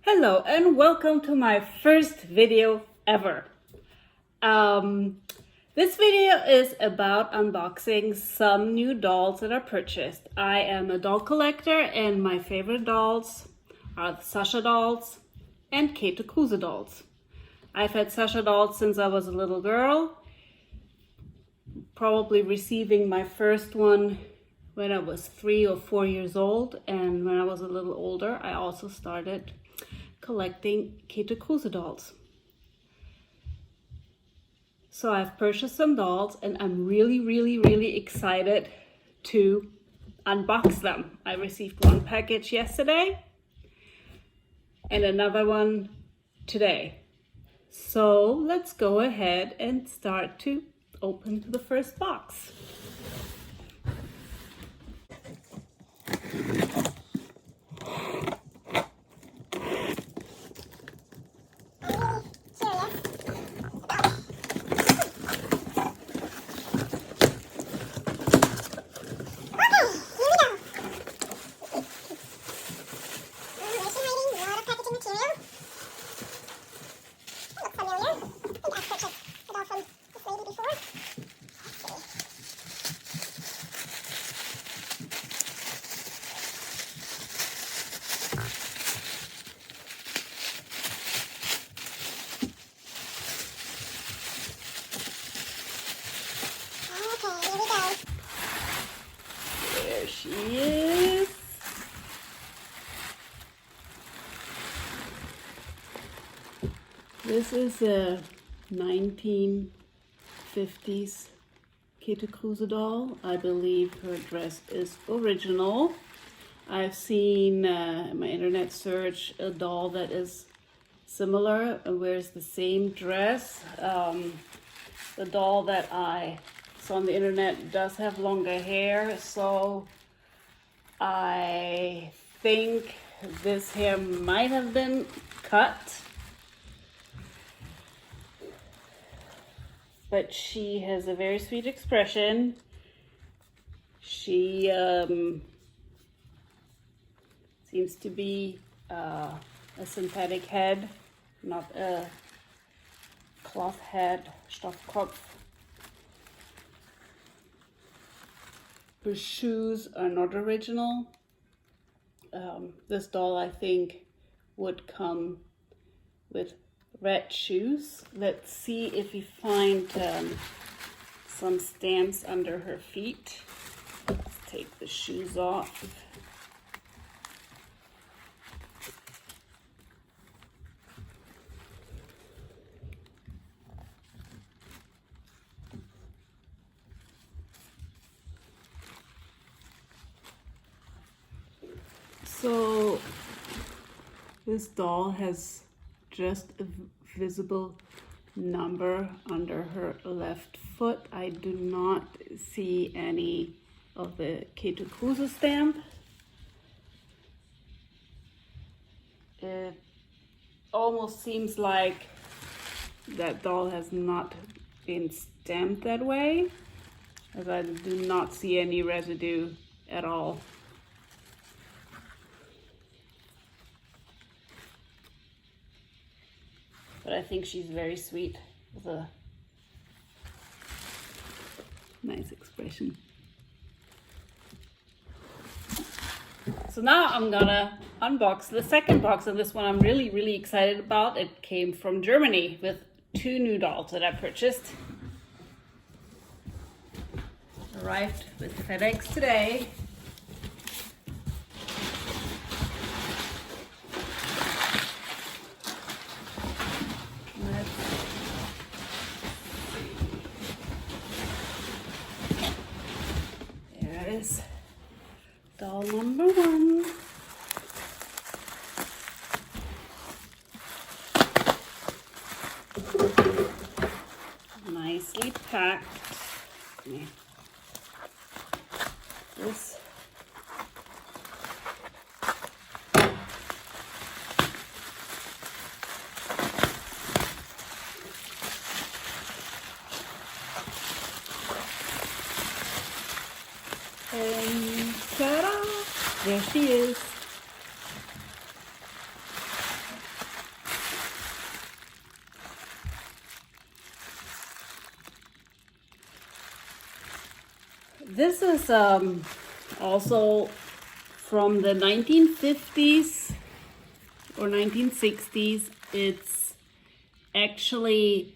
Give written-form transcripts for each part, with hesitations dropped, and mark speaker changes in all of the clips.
Speaker 1: Hello and welcome to my first video ever. This video is about unboxing some new dolls that I purchased. I am a doll collector and my favorite dolls are the Sasha dolls and Kathe Kruse dolls. I've had Sasha dolls since I was a little girl, probably receiving my first one when I was 3 or 4 years old, and when I was a little older I also started collecting Kathe Kruse dolls. So I've purchased some dolls and I'm really excited to unbox them. I received one package yesterday and another one today. So let's go ahead and start to open the first box. There she is. This is a 1950s Kathe Kruse doll. I believe her dress is original. I've seen in my internet search a doll that is similar and wears the same dress. The doll that I saw on the internet does have longer hair, so I think this hair might have been cut. But she has a very sweet expression. She seems to be a synthetic head, not a cloth head, Stoffkopf. Her shoes are not original. This doll, I think, would come with red shoes. Let's see if we find some stamps under her feet. Let's take the shoes off. So this doll has just a visible number under her left foot. I do not see any of the Kathe Kruse stamp. It almost seems like that doll has not been stamped that way, as I do not see any residue at all. But I think she's very sweet with a nice expression. So now I'm gonna unbox the second box, and this one I'm really excited about. It came from Germany with 2 new dolls that I purchased. Arrived with FedEx today. Doll number 1. Nicely packed. This and ta-da! There she is. This is also from the 1950s or 1960s. It's actually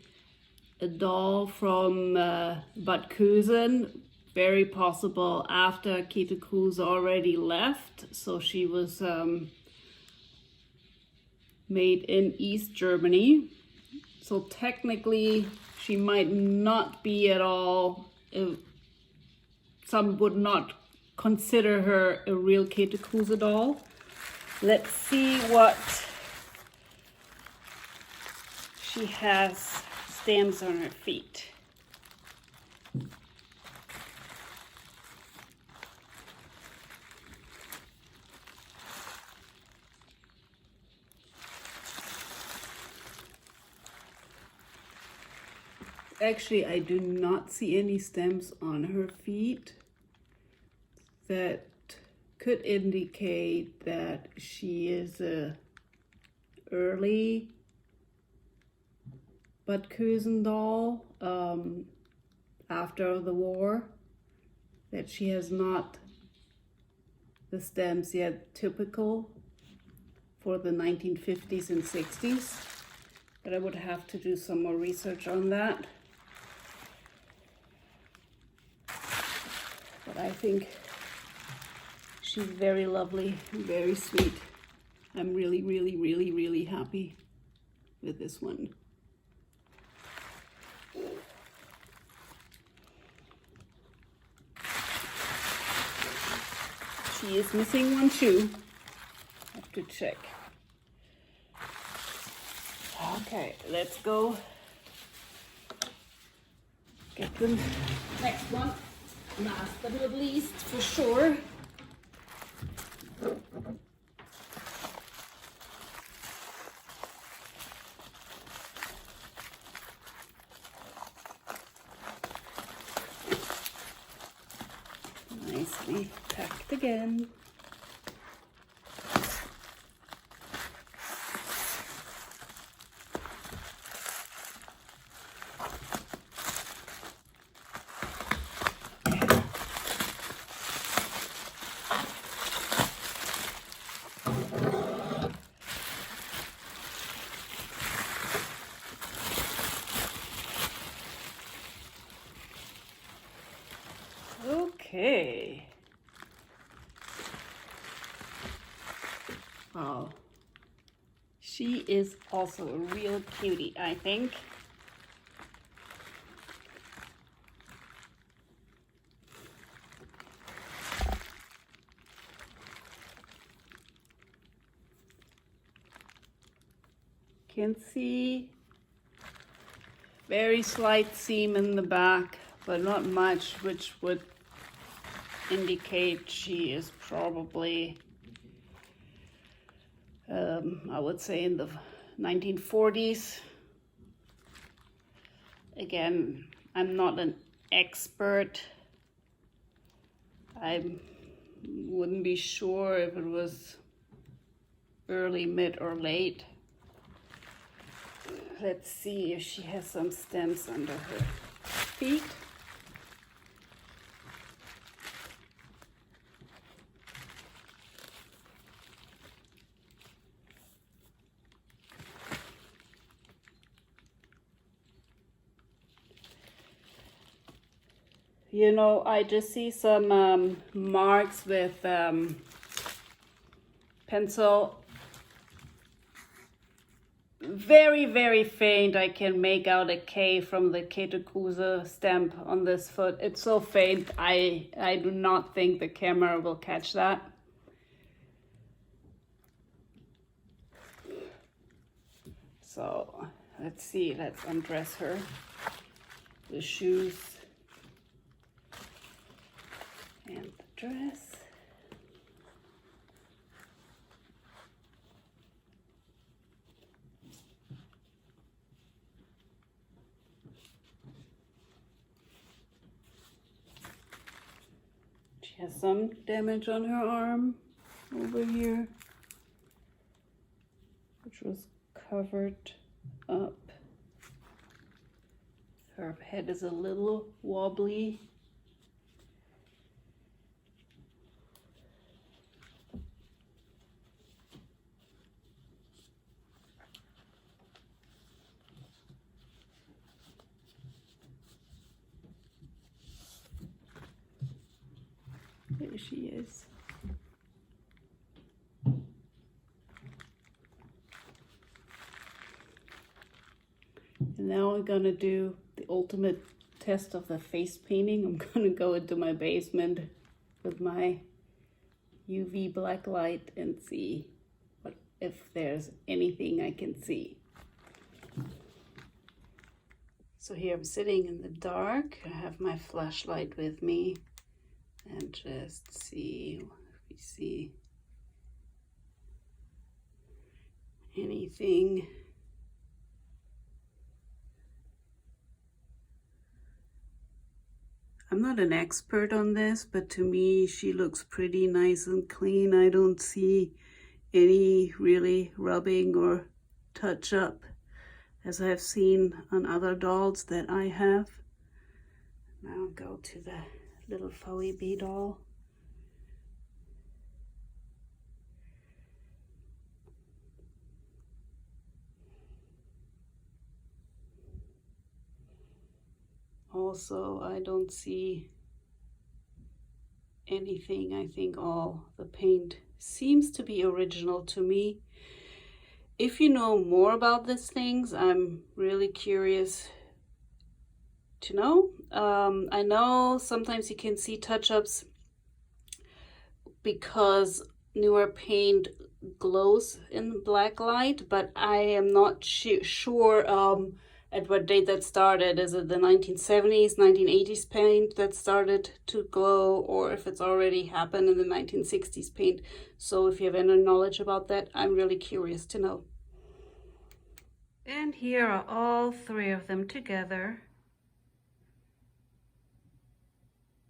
Speaker 1: a doll from Bad Kruse, very possible after Kathe Kruse already left. So she was made in East Germany. So technically she might not be at all, some would not consider her a real Kathe Kruse doll. Let's see what she has stamps on her feet. Actually, I do not see any stamps on her feet. That could indicate that she is a early Bad Kruse doll after the war, that she has not the stamps yet typical for the 1950s and 60s, but I would have to do some more research on that. But I think she's very lovely and very sweet. I'm really, really, really, really happy with this one. She is missing one shoe. I have to check. Okay, let's go get the next one. Last but not least, for sure. Nicely packed again. Okay. Oh, she is also a real cutie, I think. Can see very slight seam in the back, but not much, which would indicate she is probably, I would say, in the 1940s. Again, I'm not an expert. I wouldn't be sure if it was early, mid, or late. Let's see if she has some stamps under her feet. You know, I just see some marks with pencil. Very, very faint. I can make out a K from the Kathe Kruse stamp on this foot. It's so faint, I do not think the camera will catch that. So, let's see, let's undress her. The shoes and the dress. She has some damage on her arm over here, which was covered up. Her head is a little wobbly. she is. And now we're gonna do the ultimate test of the face painting. I'm gonna go into my basement with my UV black light and see if there's anything I can see. So here I'm sitting in the dark. I have my flashlight with me and just see if we see anything. I'm not an expert on this, but to me she looks pretty nice and clean. I don't see any really rubbing or touch up as I've seen on other dolls that I have. Now I'll go to the little Foey Bee doll. Also, I don't see anything. I think all the paint seems to be original to me. If you know more about these things, I'm really curious to know. I know sometimes you can see touch-ups because newer paint glows in black light, but I am not sure at what date that started. Is it the 1970s, 1980s paint that started to glow, or if it's already happened in the 1960s paint? So if you have any knowledge about that, I'm really curious to know. And here are all three of them together.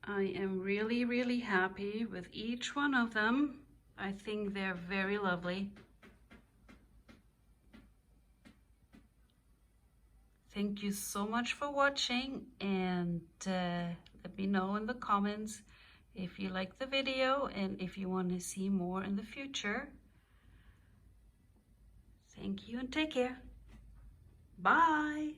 Speaker 1: I am really, really happy with each one of them. I think they're very lovely. Thank you so much for watching, and let me know in the comments if you like the video and if you want to see more in the future. Thank you and take care. Bye.